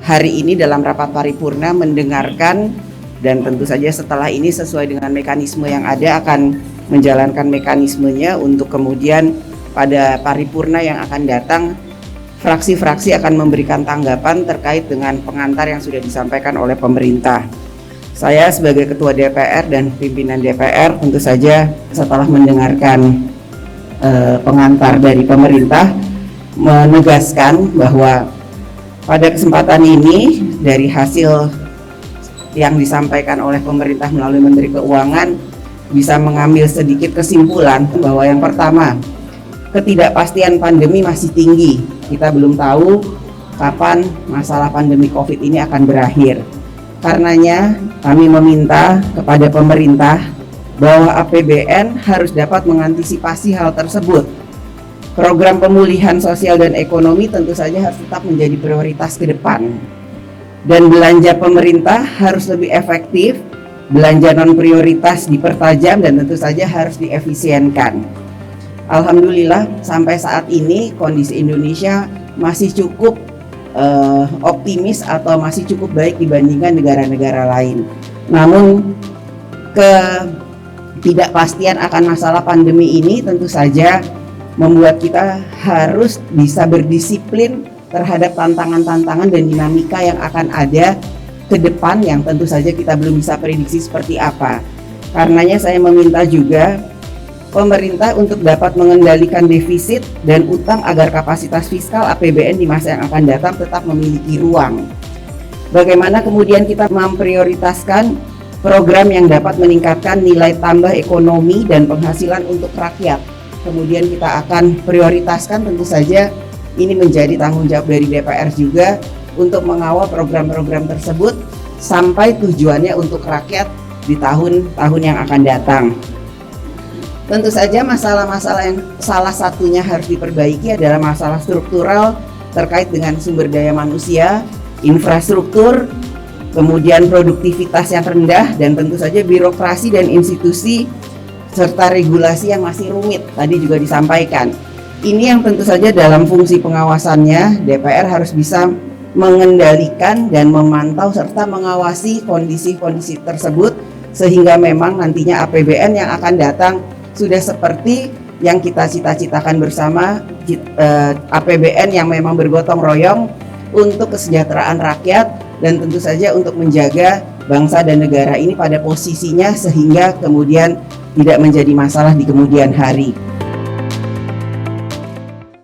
hari ini dalam rapat paripurna mendengarkan, dan tentu saja setelah ini sesuai dengan mekanisme yang ada akan menjalankan mekanismenya untuk kemudian pada paripurna yang akan datang fraksi-fraksi akan memberikan tanggapan terkait dengan pengantar yang sudah disampaikan oleh pemerintah. Saya sebagai Ketua DPR dan pimpinan DPR tentu saja setelah mendengarkan pengantar dari pemerintah menegaskan bahwa pada kesempatan ini dari hasil yang disampaikan oleh pemerintah melalui Menteri Keuangan bisa mengambil sedikit kesimpulan bahwa yang pertama, ketidakpastian pandemi masih tinggi. Kita belum tahu kapan masalah pandemi COVID ini akan berakhir. Karenanya kami meminta kepada pemerintah bahwa APBN harus dapat mengantisipasi hal tersebut. Program pemulihan sosial dan ekonomi tentu saja harus tetap menjadi prioritas ke depan. Dan belanja pemerintah harus lebih efektif, belanja non prioritas dipertajam dan tentu saja harus diefisienkan. Alhamdulillah sampai saat ini kondisi Indonesia masih cukup optimis atau masih cukup baik dibandingkan negara-negara lain. Namun ketidakpastian akan masalah pandemi ini tentu saja membuat kita harus bisa berdisiplin terhadap tantangan-tantangan dan dinamika yang akan ada ke depan yang tentu saja kita belum bisa prediksi seperti apa. Karenanya saya meminta juga pemerintah untuk dapat mengendalikan defisit dan utang agar kapasitas fiskal APBN di masa yang akan datang tetap memiliki ruang. Bagaimana kemudian kita memprioritaskan program yang dapat meningkatkan nilai tambah ekonomi dan penghasilan untuk rakyat. Kemudian kita akan prioritaskan tentu saja ini menjadi tanggung jawab dari DPR juga untuk mengawal program-program tersebut sampai tujuannya untuk rakyat di tahun-tahun yang akan datang. Tentu saja masalah-masalah yang salah satunya harus diperbaiki adalah masalah struktural terkait dengan sumber daya manusia, infrastruktur, kemudian produktivitas yang rendah, dan tentu saja birokrasi dan institusi serta regulasi yang masih rumit, tadi juga disampaikan. Ini yang tentu saja dalam fungsi pengawasannya DPR harus bisa mengendalikan dan memantau serta mengawasi kondisi-kondisi tersebut sehingga memang nantinya APBN yang akan datang sudah seperti yang kita cita-citakan bersama, APBN yang memang bergotong royong untuk kesejahteraan rakyat dan tentu saja untuk menjaga bangsa dan negara ini pada posisinya sehingga kemudian tidak menjadi masalah di kemudian hari.